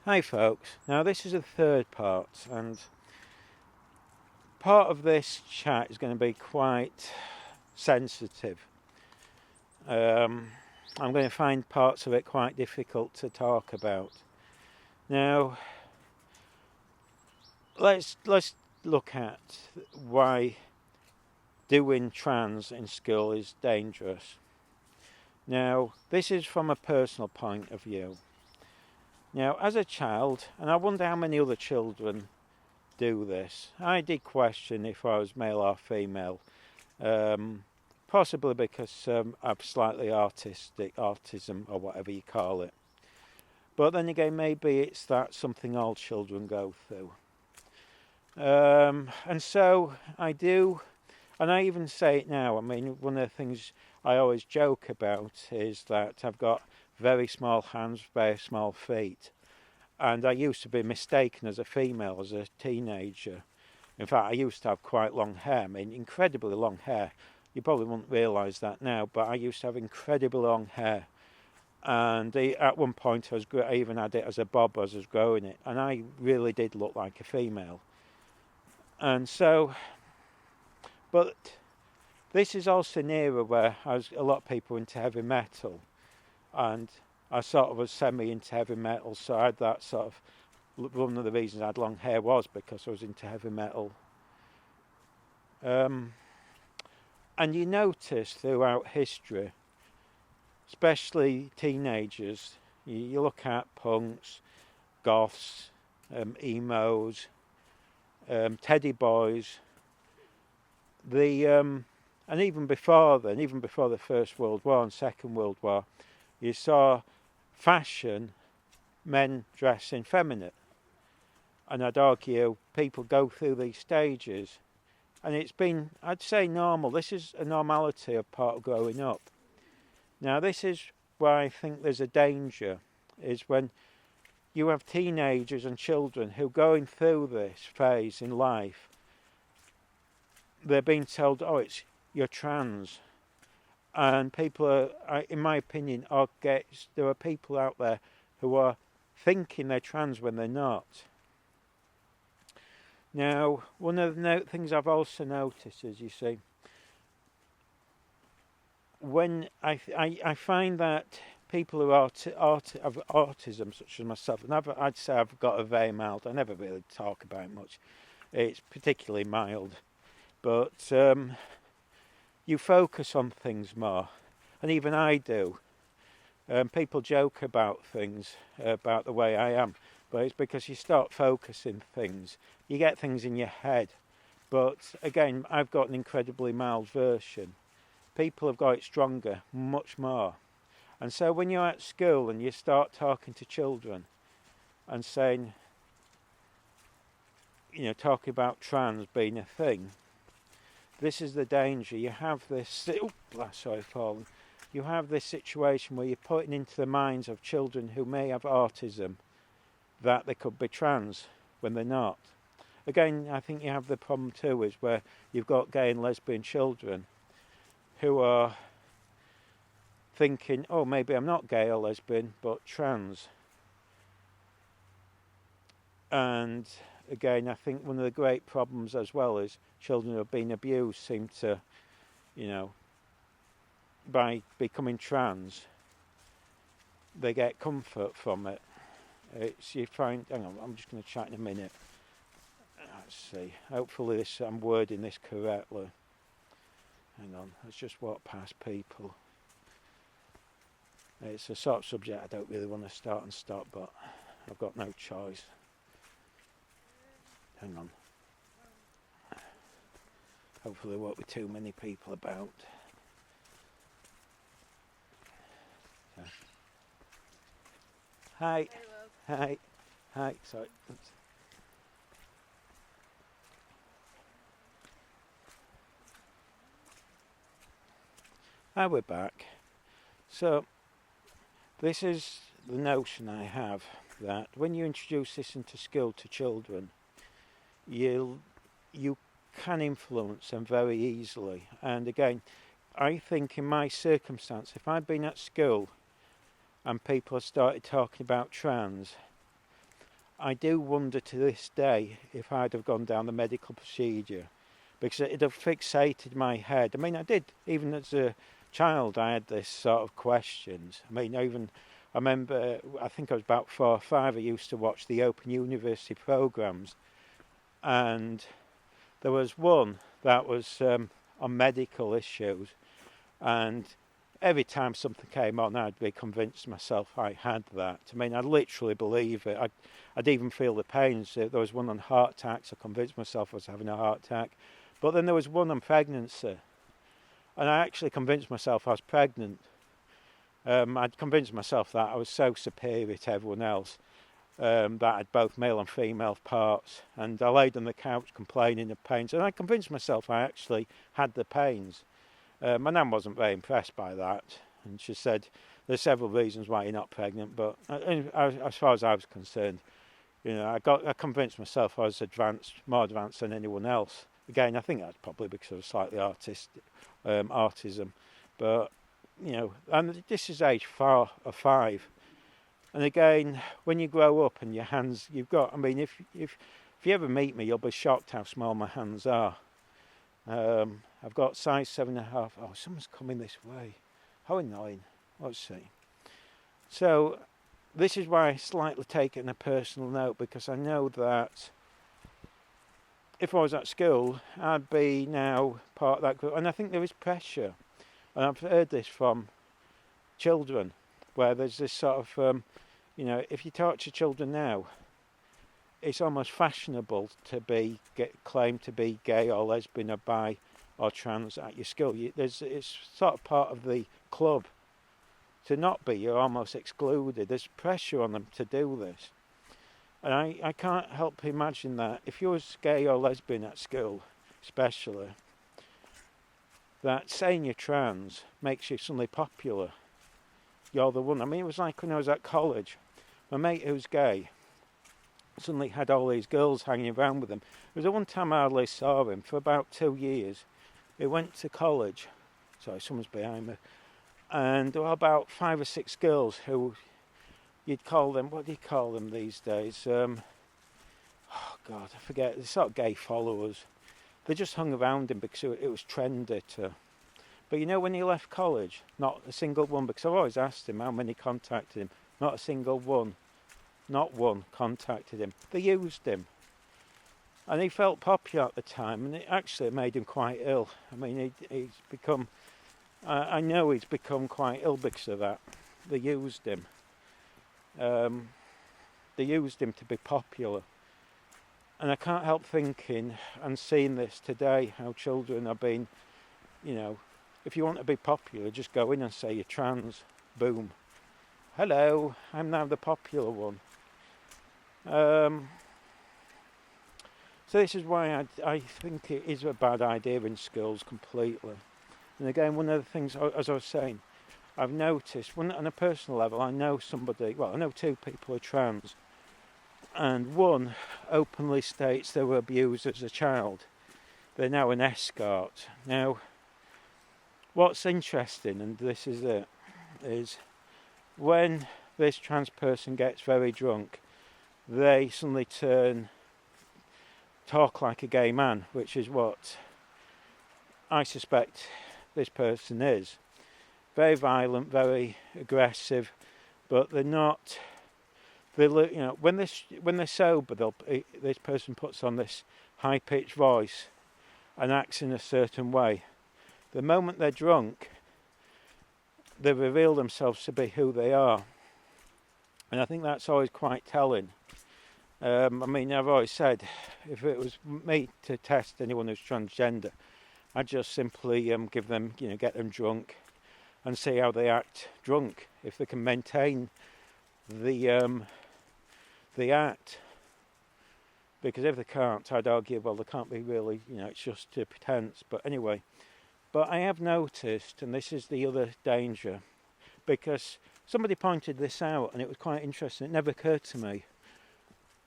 Hi folks, now this is the third part, and part of this chat is going to be quite sensitive. I'm going to find parts of it quite difficult to talk about. Now, let's look at why doing trans in school is dangerous. Now, this is from a personal point of view. Now, as a child, and I wonder how many other children do this, I did question if I was male or female, possibly because I've slightly autism or whatever you call it. But then again, maybe it's that something all children go through. And so I do, and I even say it now. I mean, one of the things I always joke about is that I've got very small hands, very small feet. And I used to be mistaken as a female as a teenager. In fact, I used to have quite long hair, I mean, incredibly long hair. You probably wouldn't realise that now, but I used to have incredibly long hair. And at one point, I even had it as a bob as I was growing it, and I really did look like a female. And so, but this is also an era where a lot of people were into heavy metal, and I sort of was semi into heavy metal, so I had that sort of. One of the reasons I had long hair was because I was into heavy metal. And you notice throughout history, especially teenagers, you look at punks, goths, emos, teddy boys, and even before then, even before the First World War and Second World War, you saw fashion, men dressing feminine. And I'd argue people go through these stages, and it's been, I'd say, normal. This is a normality of part of growing up. Now, this is why I think there's a danger, is when you have teenagers and children who are going through this phase in life, they're being told, oh, you're trans. And people are, in my opinion, there are people out there who are thinking they're trans when they're not. Now, one of the things I've also noticed is, you see, when I find that people who have autism, such as myself, and I'd say I've got a very mild, I never really talk about it much, it's particularly mild, but you focus on things more, and even I do. People joke about things, about the way I am, but it's because you start focusing things. You get things in your head. But again, I've got an incredibly mild version. People have got it stronger, much more. And so when you're at school and you start talking to children and saying, talking about trans being a thing, this is the danger. You have this, you have this situation where you're putting into the minds of children who may have autism that they could be trans when they're not. Again, I think you have the problem too, is where you've got gay and lesbian children who are thinking, oh, maybe I'm not gay or lesbian, but trans. And again, I think one of the great problems as well is children who have been abused seem to, by becoming trans, they get comfort from it. You find, hang on, I'm just going to chat in a minute. Let's see, hopefully I'm wording this correctly. Hang on, let's just walk past people. It's a sort of subject I don't really want to start and stop, but I've got no choice. Hang on. Hopefully there won't be too many people about. Okay. Hi. Hi. Hi. Sorry. Hi, we're back. So, this is the notion I have, that when you introduce this into school to children, you can influence them very easily. And again, I think in my circumstance, if I'd been at school and people had started talking about trans, I do wonder to this day if I'd have gone down the medical procedure, because it'd have fixated my head. I mean, I did, even as a child, I had this sort of questions. I mean, I remember, I think I was about 4 or 5, I used to watch the Open University programmes, and there was one that was on medical issues, and every time something came on, I'd be convinced myself I had that. I mean, I literally believe it. I'd even feel the pains. There was one on heart attacks. I convinced myself I was having a heart attack. But then there was one on pregnancy. And I actually convinced myself I was pregnant. I'd convinced myself that I was so superior to everyone else, that I had both male and female parts. And I laid on the couch complaining of pains. And I convinced myself I actually had the pains. My nan wasn't very impressed by that, and she said there's several reasons why you're not pregnant, but as far as I was concerned, I convinced myself I was more advanced than anyone else. Again, I think that's probably because I was slightly autism, but and this is age 4 or 5, and again, when you grow up and your hands, I mean, if you ever meet me, you'll be shocked how small my hands are. I've got size 7.5. Oh, someone's coming this way. How annoying. Let's see. So, this is why I slightly take it in a personal note, because I know that if I was at school, I'd be now part of that group. And I think there is pressure. And I've heard this from children, where there's this sort of, if you talk to children now, it's almost fashionable to claim to be gay or lesbian or bi or trans at your school. It's sort of part of the club. To not be, you're almost excluded. There's pressure on them to do this. And I can't help imagine that if you was gay or lesbian at school, especially, that saying you're trans makes you suddenly popular. You're the one. I mean, it was like when I was at college. My mate who's gay suddenly had all these girls hanging around with him. There was the one time I hardly saw him for about 2 years. He went to college. Sorry, someone's behind me. And there were about 5 or 6 girls who you'd call them, what do you call them these days? Oh God, I forget. They're sort of gay followers. They just hung around him because it was trendy to. But when he left college, not a single one, because I've always asked him how many contacted him. Not a single one. Not one contacted him. They used him. And he felt popular at the time, and it actually made him quite ill. I mean, he's become... I know he's become quite ill because of that. They used him. They used him to be popular. And I can't help thinking and seeing this today, how children are being, if you want to be popular, just go in and say you're trans. Boom. Hello, I'm now the popular one. So this is why I think it is a bad idea in schools completely. And again, one of the things, as I was saying, I've noticed, on a personal level, I know 2 people who are trans, and one openly states they were abused as a child. They're now an escort. Now, what's interesting, and this is it, is when this trans person gets very drunk, they suddenly talk like a gay man, which is what I suspect this person is. Very violent, very aggressive, but they're not. When they're sober, this person puts on this high-pitched voice and acts in a certain way. The moment they're drunk, they reveal themselves to be who they are, and I think that's always quite telling. I mean, I've always said, if it was me to test anyone who's transgender, I'd just simply give them, get them drunk and see how they act drunk. If they can maintain the act. Because if they can't, I'd argue, well, they can't be really, it's just a pretense. But anyway, I have noticed, and this is the other danger, because somebody pointed this out and it was quite interesting. It never occurred to me.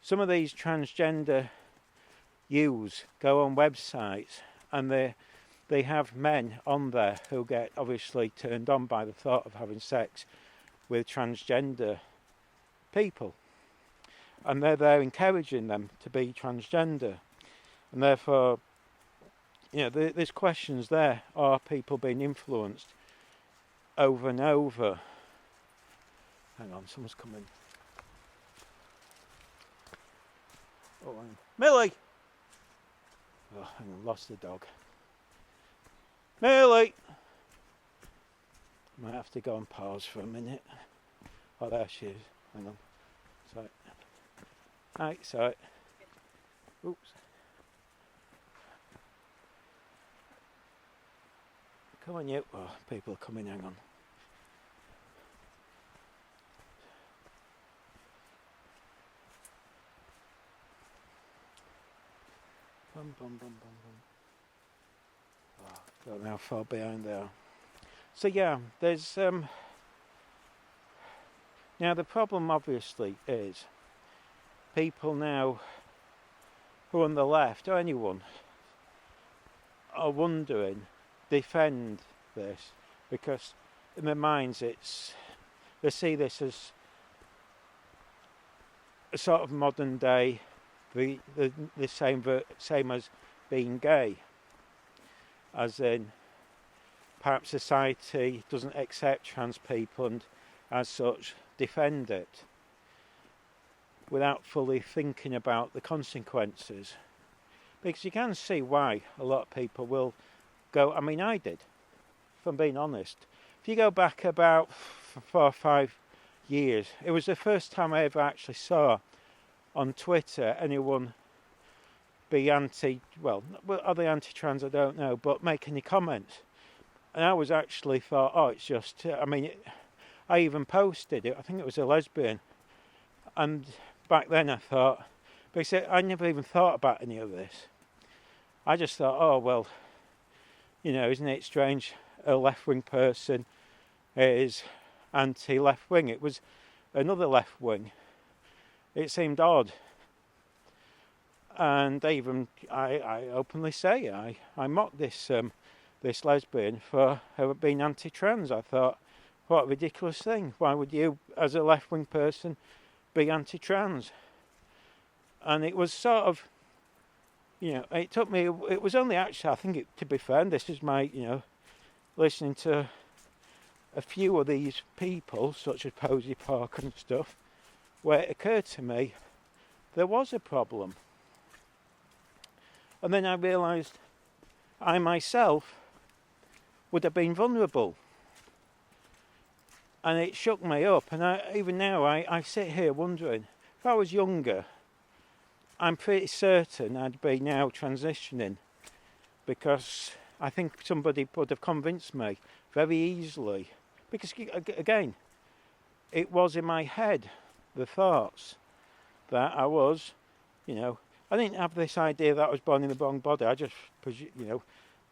Some of these transgender youths go on websites and they have men on there who get obviously turned on by the thought of having sex with transgender people. and they're there encouraging them to be transgender, and therefore, there's questions there. Are people being influenced over and over? Hang on, someone's coming. Oh, Millie! Oh, hang on, lost the dog. Millie! Might have to go and pause for a minute. Oh, there she is. Hang on. Sorry. Hi, sorry. Oops. Come on, you. Oh, people are coming, hang on. Bum, bum, bum, bum, bum. Oh, don't know how far behind they are. So yeah, there's now the problem obviously is people now who are on the left, or anyone, are wondering, defend this, because in their minds they see this as a sort of modern day, the same as being gay, as in perhaps society doesn't accept trans people and as such defend it without fully thinking about the consequences. Because you can see why a lot of people will go, I mean I did, if I'm being honest. If you go back about 4 or 5 years, it was the first time I ever actually saw on Twitter anyone be are they anti-trans, I don't know, but make any comments. And I was actually thought, it's just, I even posted it, I think it was a lesbian. And back then I thought, basically I never even thought about any of this. I just thought, isn't it strange a left-wing person is anti-left-wing. It was another left-wing. It seemed odd. And I openly say, I mocked this lesbian for her being anti-trans. I thought, what a ridiculous thing. Why would you, as a left-wing person, be anti-trans? And it was sort of, it took me, it was only actually, I think, to be fair, and this is my, listening to a few of these people, such as Posey Parker and stuff, where it occurred to me there was a problem. And then I realised I myself would have been vulnerable. And it shook me up. And even now, I sit here wondering, if I was younger, I'm pretty certain I'd be now transitioning, because I think somebody would have convinced me very easily. Because, again, it was in my head, the thoughts, that I was, I didn't have this idea that I was born in the wrong body. I just,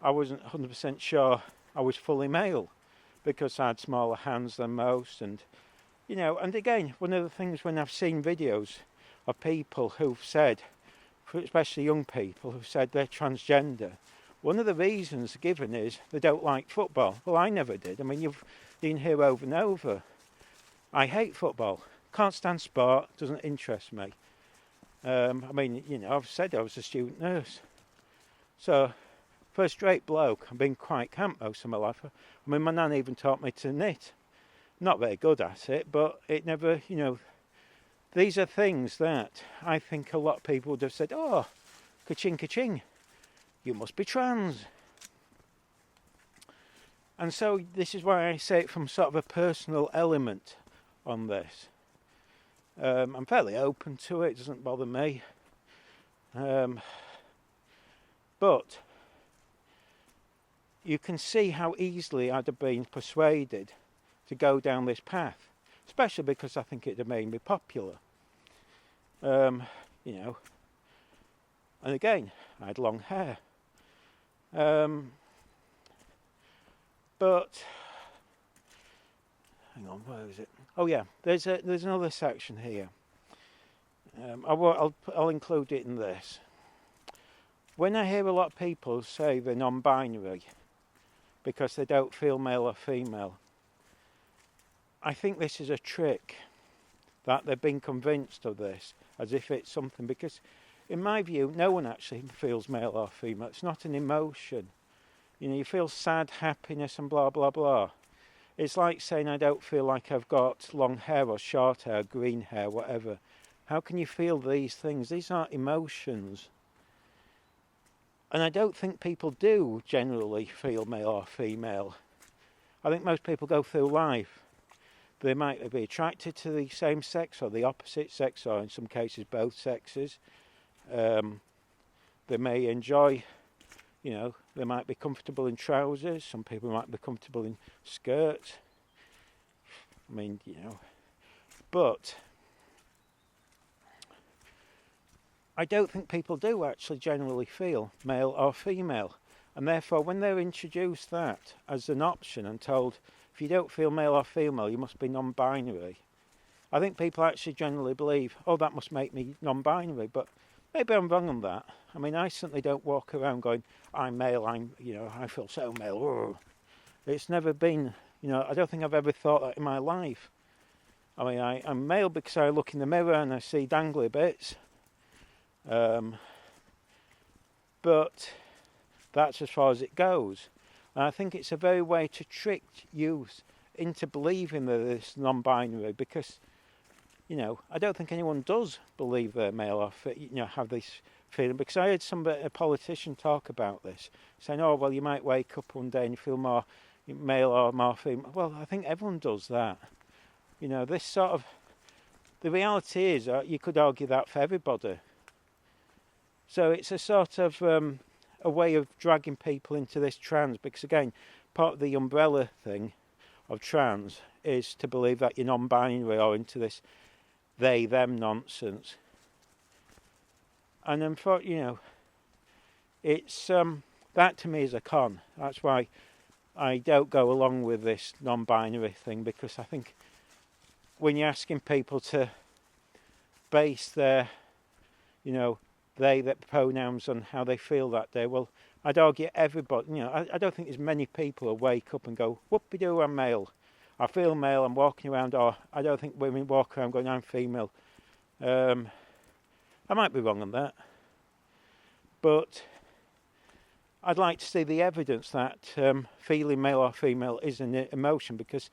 I wasn't 100% sure I was fully male, because I had smaller hands than most. And, and again, one of the things when I've seen videos of people who've said, especially young people, who've said they're transgender, one of the reasons given is they don't like football. Well, I never did. You've been here over and over. I hate football. Can't stand sport. Doesn't interest me. I've said I was a student nurse. So, for a straight bloke, I've been quite camp most of my life. My nan even taught me to knit. Not very good at it, but it never, these are things that I think a lot of people would have said, ka-ching, ka-ching, you must be trans. And so this is why I say it from sort of a personal element on this. I'm fairly open to it, doesn't bother me. But you can see how easily I'd have been persuaded to go down this path, especially because I think it'd have made me popular. And again, I had long hair. But hang on, where is it? Oh yeah, there's another section here. I'll include it in this. When I hear a lot of people say they're non-binary because they don't feel male or female, I think this is a trick that they've been convinced of this, as if it's something, because in my view, no one actually feels male or female. It's not an emotion. You know, you feel sad, happiness and blah, blah, blah. It's like saying I don't feel like I've got long hair or short hair, green hair, whatever. How can you feel these things? These aren't emotions. And I don't think people do generally feel male or female. I think most people go through life. They might be attracted to the same sex or the opposite sex, or in some cases both sexes. They may enjoy, you know, they might be comfortable in trousers. Some people might be comfortable in skirts. I mean, you know, but I don't think people do actually generally feel male or female. And therefore, when they're introduced that as an option and told, if you don't feel male or female, you must be non-binary, I think people actually generally believe, oh, that must make me non-binary. But maybe I'm wrong on that. I mean, I certainly don't walk around going, I'm male, I feel so male. Ugh. It's never been, I don't think I've ever thought that in my life. I mean, I'm male because I look in the mirror and I see dangly bits. But that's as far as it goes. And I think it's a very way to trick youth into believing that it's non-binary, because, I don't think anyone does believe they're male or, have this feeling. Because I heard a politician talk about this, saying, oh, well, you might wake up one day and you feel more male or more female. Well, I think everyone does that. This sort of, the reality is, you could argue that for everybody. So it's a sort of a way of dragging people into this trans, because again, part of the umbrella thing of trans is to believe that you're non-binary or into this they-them nonsense. And then it's that to me is a con. That's why I don't go along with this non-binary thing, because I think when you're asking people to base their, they, that pronouns on how they feel that day, well, I'd argue everybody, I don't think there's many people who wake up and go, whoopie-doo, I'm male. I feel male, I'm walking around, or I don't think women walk around going, I'm female. I might be wrong on that. But I'd like to see the evidence that feeling male or female is an emotion, because,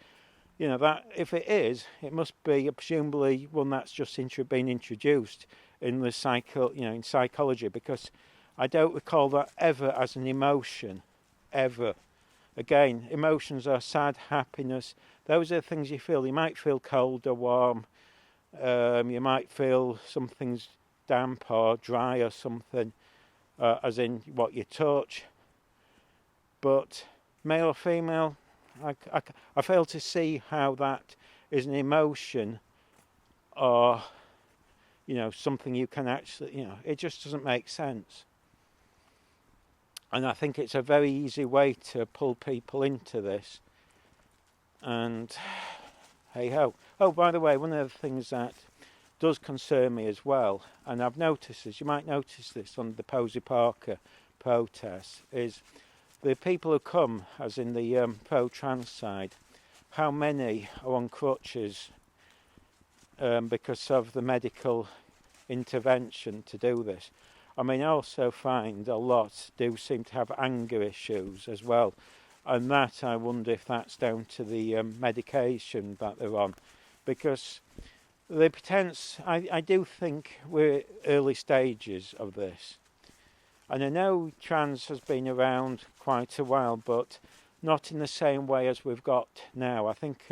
that if it is, it must be presumably one that's just been introduced in the in psychology, because I don't recall that ever as an emotion, ever. Again, emotions are sad, happiness. Those are the things you feel. You might feel cold or warm. You might feel something's damp or dry or something, as in what you touch. But male or female, I fail to see how that is an emotion or, something you can actually, it just doesn't make sense. And I think it's a very easy way to pull people into this. And hey ho. Oh, by the way, one of the things that does concern me as well, and I've noticed this, you might notice this on the Posey Parker protests, is the people who come, as in the pro-trans side, how many are on crutches because of the medical intervention to do this. I mean, I also find a lot do seem to have anger issues as well. And that, I wonder if that's down to the medication that they're on. Because the pretense, I do think we're early stages of this. And I know trans has been around quite a while, but not in the same way as we've got now. I think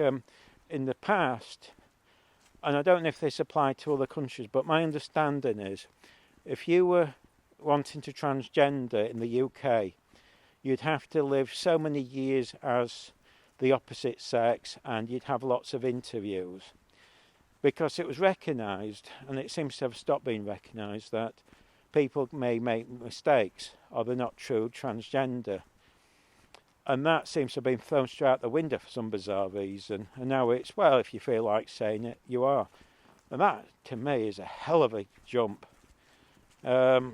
in the past, and I don't know if this applied to other countries, but my understanding is, if you were wanting to transgender in the UK, you'd have to live so many years as the opposite sex, and you'd have lots of interviews. Because it was recognised, and it seems to have stopped being recognised, that people may make mistakes, or they're not true transgender. And that seems to have been thrown straight out the window for some bizarre reason. And now it's, well, if you feel like saying it, you are. And that, to me, is a hell of a jump. It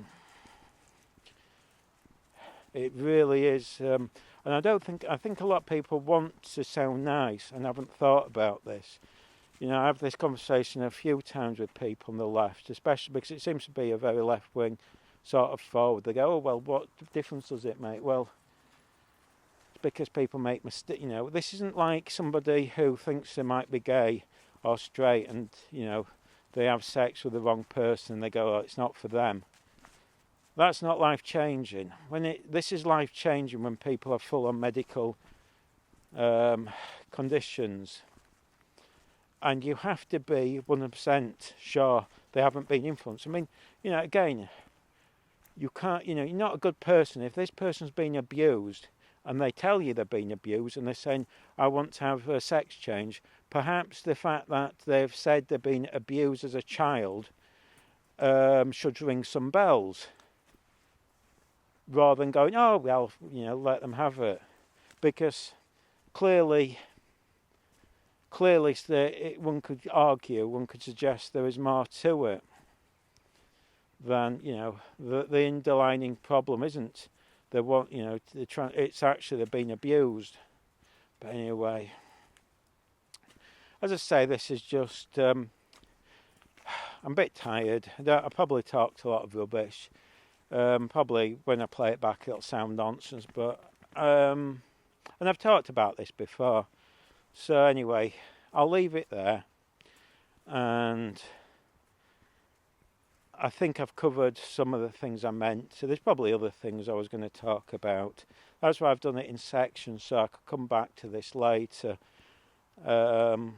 really is. And I think a lot of people want to sound nice and haven't thought about this. You know, I have this conversation a few times with people on the left, especially because it seems to be a very left-wing sort of forward. They go, oh, well, what difference does it make? Well, it's because people make mistakes. You know, this isn't like somebody who thinks they might be gay or straight and, you know, they have sex with the wrong person and they go, oh, it's not for them. That's not life-changing. This is life-changing when people are full on medical conditions. And you have to be 100% sure they haven't been influenced. I mean, you know, again, you can't, you know, you're not a good person. If this person's been abused and they tell you they're being abused and they're saying, I want to have a sex change, perhaps the fact that they've said they've been abused as a child should ring some bells. Rather than going, oh, well, you know, let them have it. Because clearly one could argue, one could suggest there is more to it than, you know, the underlying problem isn't the one, you know, it's actually they're being abused. But anyway, as I say, this is just, I'm a bit tired. I probably talked a lot of rubbish. Probably when I play it back it'll sound nonsense, but and I've talked about this before. So anyway, I'll leave it there, and I think I've covered some of the things I meant. So there's probably other things I was going to talk about. That's why I've done it in sections, so I could come back to this later. But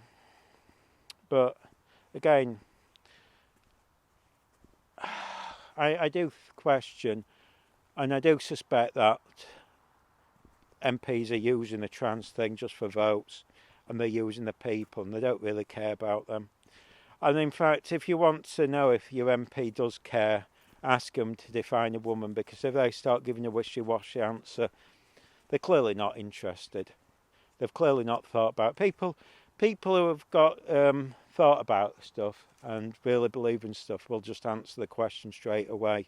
again, I do question, and I do suspect that MPs are using the trans thing just for votes, and they're using the people, and they don't really care about them. And in fact, if you want to know if your MP does care, ask them to define a woman, because if they start giving a wishy-washy answer, they're clearly not interested. They've clearly not thought about it. People who have got thought about stuff and really believe in stuff will just answer the question straight away.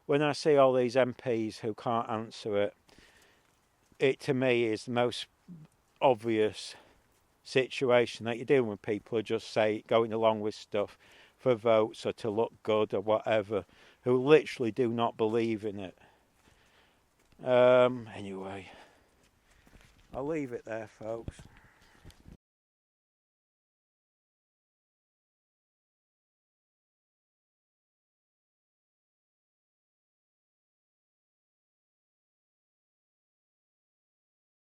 When I see all these MPs who can't answer it, it to me is the most obvious situation that you're dealing with people who just say going along with stuff for votes or to look good or whatever, who literally do not believe in it. Anyway, I'll leave it there, folks.